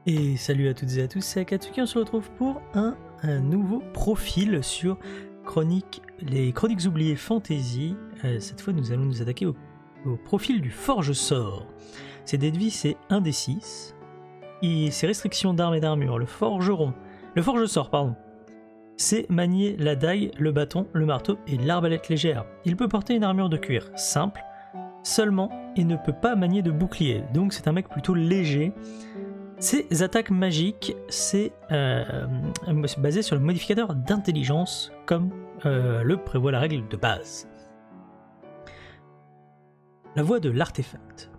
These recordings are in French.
Et salut à toutes et à tous, c'est Akatsuki, on se retrouve pour un nouveau profil sur les Chroniques oubliées Fantasy. Cette fois nous allons nous attaquer au profil du Forge-Sort. Ses déduits c'est 1d6, et ses restrictions d'armes et d'armure, le Forge-Sort, pardon, c'est manier la dague, le bâton, le marteau et l'arbalète légère. Il peut porter une armure de cuir simple seulement et ne peut pas manier de bouclier, donc c'est un mec plutôt léger. Ses attaques magiques, c'est basé sur le modificateur d'intelligence, comme le prévoit la règle de base. La voie de l'artefact.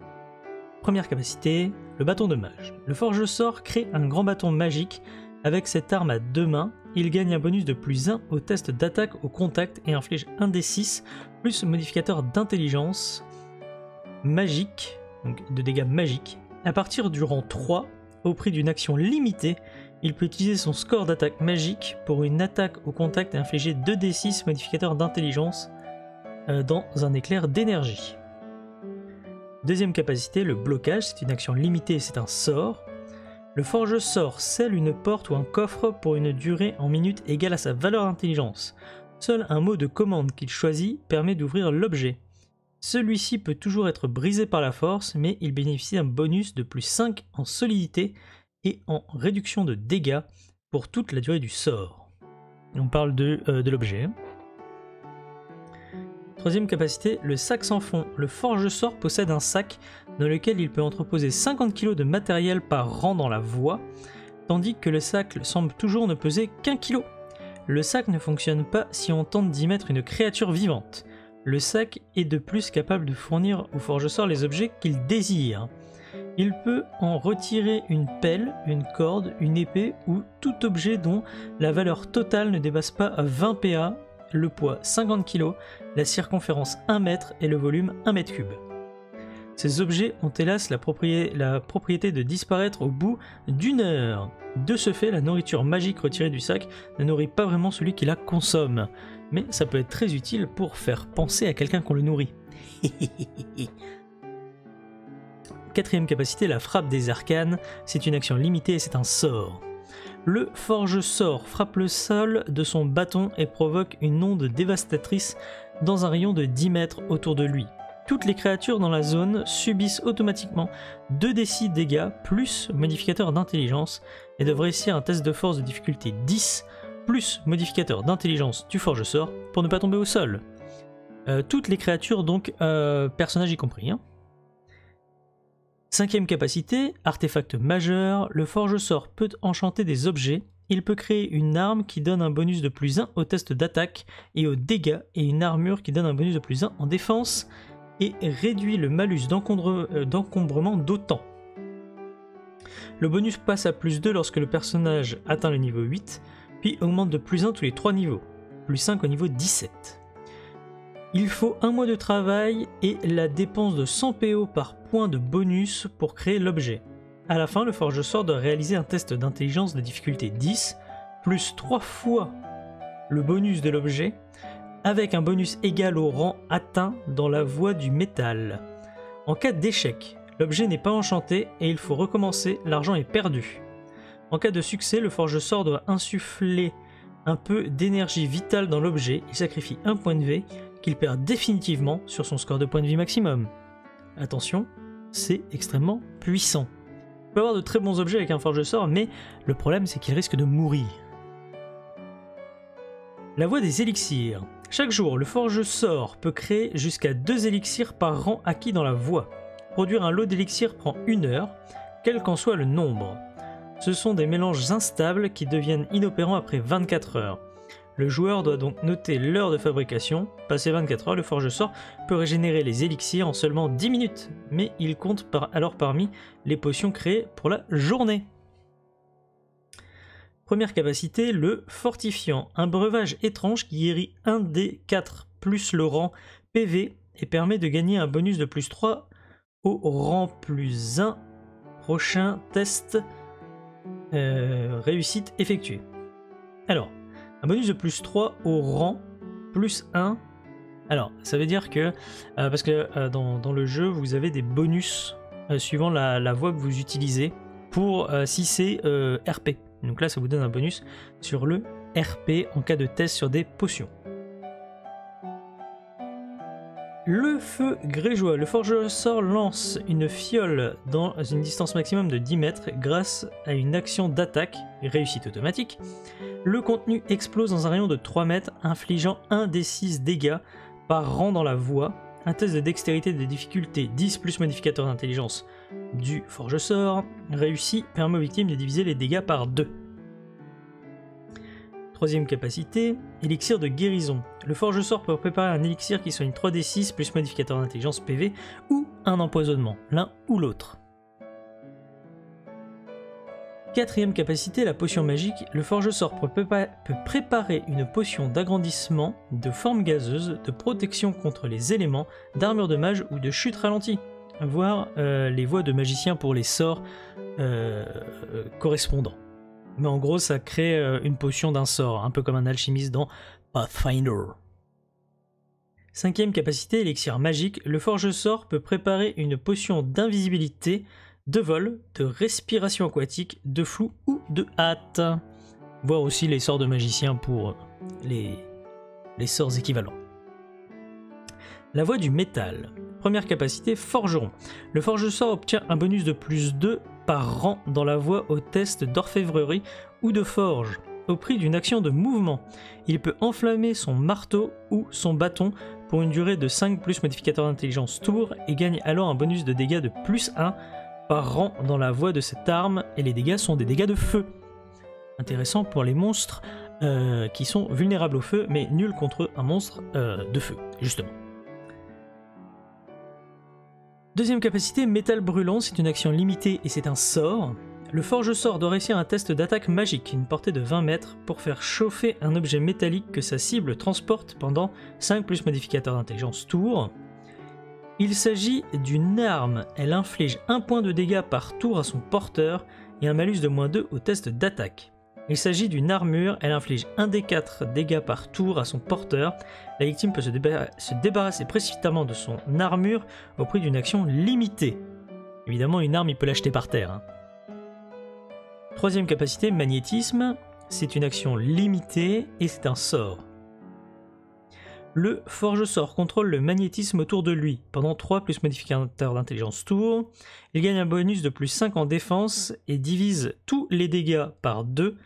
Première capacité, le bâton de mage. Le Forge-Sort crée un grand bâton magique. Avec cette arme à deux mains, il gagne un bonus de +1 au test d'attaque au contact et inflige 1d6 plus modificateur d'intelligence magique, donc de dégâts magiques. À partir du rang 3, au prix d'une action limitée, il peut utiliser son score d'attaque magique pour une attaque au contact et infliger 2d6 modificateur d'intelligence dans un éclair d'énergie. Deuxième capacité, le blocage, c'est une action limitée et c'est un sort. Le Forge-Sort scelle une porte ou un coffre pour une durée en minutes égale à sa valeur d'intelligence. Seul un mot de commande qu'il choisit permet d'ouvrir l'objet. Celui-ci peut toujours être brisé par la force, mais il bénéficie d'un bonus de +5 en solidité et en réduction de dégâts pour toute la durée du sort. On parle de l'objet. Troisième capacité, le sac sans fond. Le Forge-Sort possède un sac dans lequel il peut entreposer 50 kg de matériel par rang dans la voie, tandis que le sac semble toujours ne peser qu'1 kg. Le sac ne fonctionne pas si on tente d'y mettre une créature vivante. Le sac est de plus capable de fournir au Forge-Sort les objets qu'il désire. Il peut en retirer une pelle, une corde, une épée ou tout objet dont la valeur totale ne dépasse pas 20 PA, le poids 50 kg, la circonférence 1 mètre et le volume 1 mètre cube. Ces objets ont hélas la propriété de disparaître au bout d'1 heure. De ce fait, la nourriture magique retirée du sac ne nourrit pas vraiment celui qui la consomme. Mais ça peut être très utile pour faire penser à quelqu'un qu'on le nourrit. Quatrième capacité, la frappe des arcanes. C'est une action limitée et c'est un sort. Le Forge-Sort frappe le sol de son bâton et provoque une onde dévastatrice dans un rayon de 10 mètres autour de lui. Toutes les créatures dans la zone subissent automatiquement 2d6 dégâts plus modificateur d'intelligence et devraient réussir un test de force de difficulté 10 plus modificateur d'intelligence du Forge-Sort pour ne pas tomber au sol. Toutes les créatures, donc personnages y compris. Cinquième capacité, artefact majeur. Le Forge-Sort peut enchanter des objets. Il peut créer une arme qui donne un bonus de +1 au test d'attaque et aux dégâts et une armure qui donne un bonus de +1 en défense et réduit le malus d'encombrement d'autant. Le bonus passe à +2 lorsque le personnage atteint le niveau 8, puis augmente de +1 tous les 3 niveaux, +5 au niveau 17. Il faut 1 mois de travail et la dépense de 100 PO par point de bonus pour créer l'objet. A la fin, le Forge-Sort doit réaliser un test d'intelligence de difficulté 10, plus 3 fois le bonus de l'objet, avec un bonus égal au rang atteint dans la voie du métal. En cas d'échec, l'objet n'est pas enchanté et il faut recommencer, l'argent est perdu. En cas de succès, le Forge-Sort doit insuffler un peu d'énergie vitale dans l'objet, il sacrifie un point de vie qu'il perd définitivement sur son score de points de vie maximum. Attention, c'est extrêmement puissant. On peut avoir de très bons objets avec un Forge-Sort, mais le problème c'est qu'il risque de mourir. La voie des élixirs. Chaque jour, le Forge-Sort peut créer jusqu'à 2 élixirs par rang acquis dans la voie. Produire un lot d'élixirs prend 1 heure, quel qu'en soit le nombre. Ce sont des mélanges instables qui deviennent inopérants après 24 heures. Le joueur doit donc noter l'heure de fabrication. Passé 24 heures, le Forge-Sort peut régénérer les élixirs en seulement 10 minutes, mais il compte alors parmi les potions créées pour la journée. Première capacité, le Fortifiant. Un breuvage étrange qui guérit 1 des 4 plus le rang PV et permet de gagner un bonus de +3 au rang +1. Prochain test réussite effectuée. Alors, un bonus de +3 au rang +1. Alors, ça veut dire que, parce que dans le jeu, vous avez des bonus suivant la voie que vous utilisez pour si c'est RP. Donc là, ça vous donne un bonus sur le RP en cas de test sur des potions. Le feu grégeois. Le forgeur sort lance une fiole dans une distance maximum de 10 mètres grâce à une action d'attaque, réussite automatique. Le contenu explose dans un rayon de 3 mètres, infligeant 1 des 6 dégâts par rang dans la voie. Un test de dextérité de difficulté 10 plus modificateur d'intelligence du forge-sort réussi permet aux victimes de diviser les dégâts par 2. Troisième capacité, élixir de guérison. Le forge-sort peut préparer un élixir qui soigne 3d6 plus modificateur d'intelligence PV ou un empoisonnement, l'un ou l'autre. Quatrième capacité, la potion magique. Le forge-sort peut préparer une potion d'agrandissement, de forme gazeuse, de protection contre les éléments, d'armure de mage ou de chute ralentie. Voir les voies de magicien pour les sorts correspondants. Mais en gros, ça crée une potion d'un sort, un peu comme un alchimiste dans Pathfinder. Cinquième capacité, élixir magique. Le forge-sort peut préparer une potion d'invisibilité, de vol, de respiration aquatique, de flou ou de hâte. Voir aussi les sorts de magicien pour les sorts équivalents. La voie du métal. Première capacité, forgeron. Le forge-sort obtient un bonus de plus 2 par rang dans la voie au test d'orfèvrerie ou de forge, au prix d'une action de mouvement. Il peut enflammer son marteau ou son bâton pour une durée de 5 plus modificateur d'intelligence tour et gagne alors un bonus de dégâts de plus 1 par rang dans la voie de cette arme, et les dégâts sont des dégâts de feu. Intéressant pour les monstres qui sont vulnérables au feu, mais nuls contre un monstre de feu, justement. Deuxième capacité, métal brûlant, c'est une action limitée et c'est un sort. Le forge-sort doit réussir un test d'attaque magique, une portée de 20 mètres, pour faire chauffer un objet métallique que sa cible transporte pendant 5 plus modificateur d'intelligence tour. Il s'agit d'une arme, elle inflige 1 point de dégâts par tour à son porteur et un malus de -2 au test d'attaque. Il s'agit d'une armure, elle inflige 1 des 4 dégâts par tour à son porteur. La victime peut se débarrasser précipitamment de son armure au prix d'une action limitée. Évidemment, une arme, il peut l'acheter par terre. Troisième capacité, magnétisme. C'est une action limitée et c'est un sort. Le forge-sort contrôle le magnétisme autour de lui. Pendant 3 plus modificateur d'intelligence tour, il gagne un bonus de plus 5 en défense et divise tous les dégâts par 2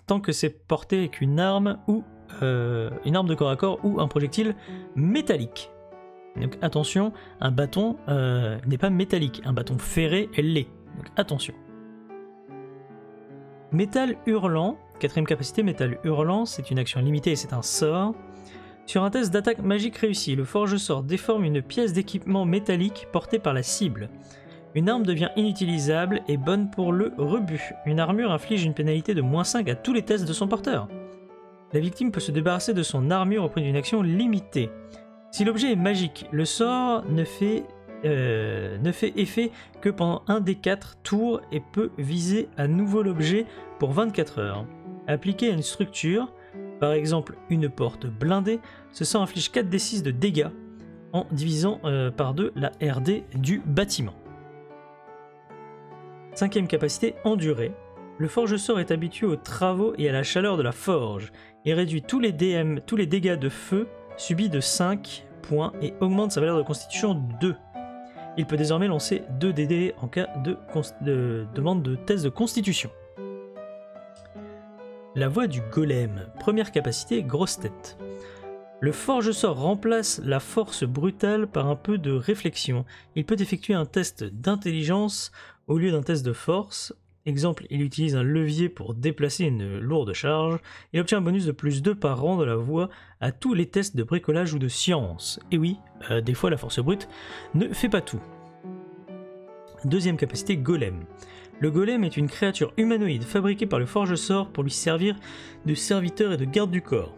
tant que c'est porté avec une arme ou une arme de corps à corps ou un projectile métallique. Donc attention, un bâton n'est pas métallique, un bâton ferré l'est. Donc attention. Métal hurlant, quatrième capacité, métal hurlant, c'est une action limitée et c'est un sort. Sur un test d'attaque magique réussi, le forge-sort déforme une pièce d'équipement métallique portée par la cible. Une arme devient inutilisable et bonne pour le rebut. Une armure inflige une pénalité de -5 à tous les tests de son porteur. La victime peut se débarrasser de son armure au prix d'une action limitée. Si l'objet est magique, le sort ne fait effet que pendant 1 des 4 tours et peut viser à nouveau l'objet pour 24 heures. Appliqué à une structure, par exemple une porte blindée, ce sort inflige 4 des 6 de dégâts en divisant par 2 la RD du bâtiment. Cinquième capacité, endurer. Le forge-sort est habitué aux travaux et à la chaleur de la forge. Il réduit tous les dégâts de feu subis de 5 points et augmente sa valeur de constitution de 2. Il peut désormais lancer 2 DD en cas de demande de test de constitution. La voie du golem. Première capacité, grosse tête. Le forge-sort remplace la force brutale par un peu de réflexion. Il peut effectuer un test d'intelligence au lieu d'un test de force. Exemple, il utilise un levier pour déplacer une lourde charge. Il obtient un bonus de +2 par rang de la voie à tous les tests de bricolage ou de science. Et oui, des fois la force brute ne fait pas tout. Deuxième capacité, golem. Le golem est une créature humanoïde fabriquée par le forge-sort pour lui servir de serviteur et de garde du corps.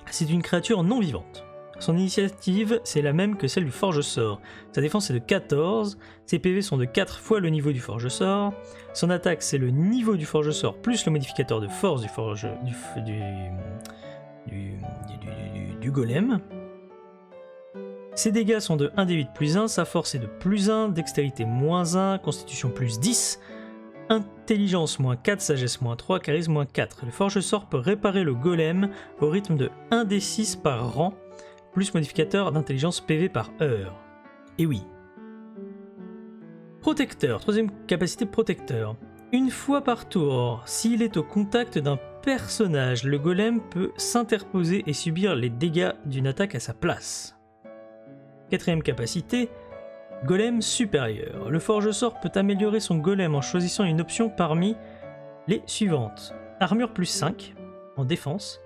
C'est une créature non vivante. Son initiative, c'est la même que celle du forge-sort. Sa défense est de 14, ses PV sont de 4 fois le niveau du forge-sort, son attaque c'est le niveau du forge-sort plus le modificateur de force du golem. Ses dégâts sont de 1d8 plus 1, sa force est de plus 1, dextérité moins 1, constitution plus 10, intelligence moins 4, sagesse moins 3, charisme moins 4. Le forge-sort peut réparer le golem au rythme de 1d6 par rang, plus modificateur d'intelligence PV par heure. Et oui. Protecteur, troisième capacité protecteur. Une fois par tour, s'il est au contact d'un personnage, le golem peut s'interposer et subir les dégâts d'une attaque à sa place. Quatrième capacité, golem supérieur. Le forge-sort peut améliorer son golem en choisissant une option parmi les suivantes. Armure plus 5 en défense,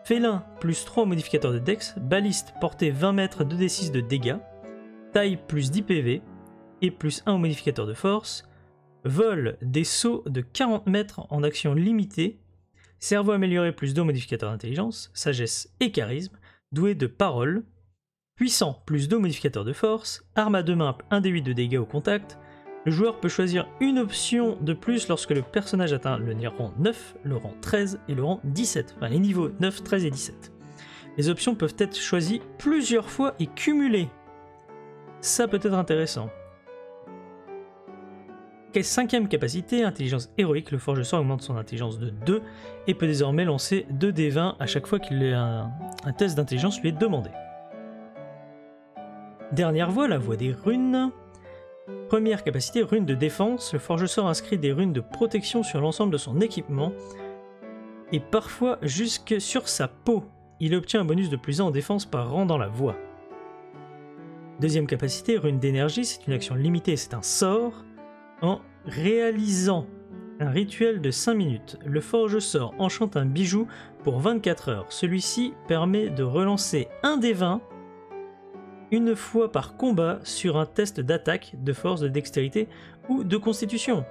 félin plus 3 au modificateur de dex, baliste portée 20 mètres 2d6 de dégâts, taille plus 10 PV et plus 1 au modificateur de force, vol des sauts de 40 mètres en action limitée, cerveau amélioré plus 2 au modificateur d'intelligence, sagesse et charisme, doué de parole, puissant plus 2 modificateurs de force, arme à deux mains 1d8 de dégâts au contact. Le joueur peut choisir une option de plus lorsque le personnage atteint le rang 9, le rang 13 et le rang 17, enfin les niveaux 9, 13 et 17. Les options peuvent être choisies plusieurs fois et cumulées. Ça peut être intéressant. Cinquième capacité, intelligence héroïque. Le forge-sort augmente son intelligence de 2 et peut désormais lancer 2d20 à chaque fois qu'il un test d'intelligence lui est demandé. Dernière voie, la voie des runes. Première capacité, rune de défense. Le forge-sort inscrit des runes de protection sur l'ensemble de son équipement et parfois jusque sur sa peau. Il obtient un bonus de plus 1 en défense par rang dans la voie. Deuxième capacité, rune d'énergie. C'est une action limitée et c'est un sort. En réalisant un rituel de 5 minutes, le forge-sort enchante un bijou pour 24 heures. Celui-ci permet de relancer un des 20 une fois par combat sur un test d'attaque, de force, de dextérité ou de constitution.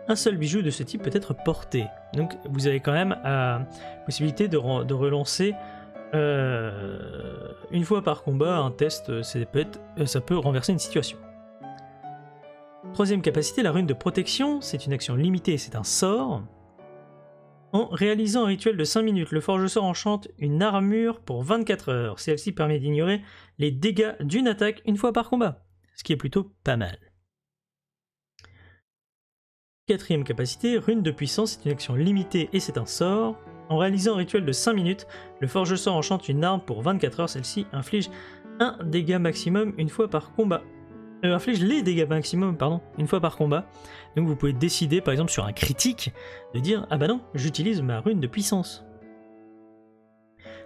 Un seul bijou de ce type peut être porté. Donc vous avez quand même la possibilité de relancer une fois par combat un test, ça peut renverser une situation. Troisième capacité, la rune de protection, c'est une action limitée et c'est un sort. En réalisant un rituel de 5 minutes, le forge-sort enchante une armure pour 24 heures. Celle-ci permet d'ignorer les dégâts d'une attaque une fois par combat, ce qui est plutôt pas mal. Quatrième capacité, rune de puissance, c'est une action limitée et c'est un sort. En réalisant un rituel de 5 minutes, le forge-sort enchante une arme pour 24 heures. Celle-ci inflige un dégât maximum une fois par combat. Inflige les dégâts maximum, une fois par combat. Donc vous pouvez décider, par exemple sur un critique, de dire « Ah bah non, j'utilise ma rune de puissance ».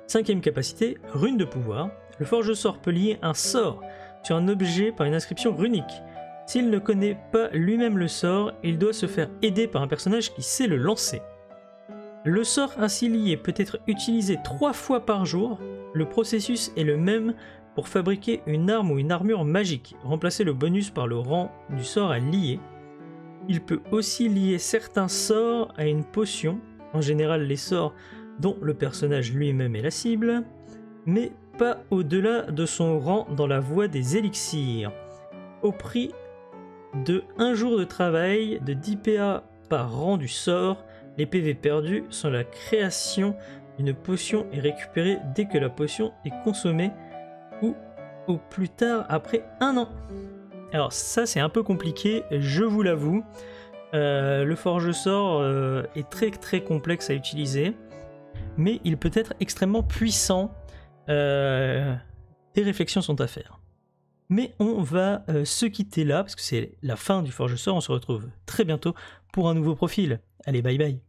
Cinquième capacité, rune de pouvoir. Le forge-sort peut lier un sort sur un objet par une inscription runique. S'il ne connaît pas lui-même le sort, il doit se faire aider par un personnage qui sait le lancer. Le sort ainsi lié peut être utilisé 3 fois par jour. Le processus est le même pour fabriquer une arme ou une armure magique. Remplacer le bonus par le rang du sort à lier. Il peut aussi lier certains sorts à une potion, en général les sorts dont le personnage lui-même est la cible, mais pas au-delà de son rang dans la voie des élixirs. Au prix de 1 jour de travail, de 10 PA par rang du sort, les PV perdus sont la création d'une potion et récupérée dès que la potion est consommée ou au plus tard après 1 an. Alors ça c'est un peu compliqué, je vous l'avoue. Le forge-sort est très complexe à utiliser, mais il peut être extrêmement puissant. Des réflexions sont à faire. Mais on va se quitter là, parce que c'est la fin du forge-sort. On se retrouve très bientôt pour un nouveau profil. Allez, bye bye.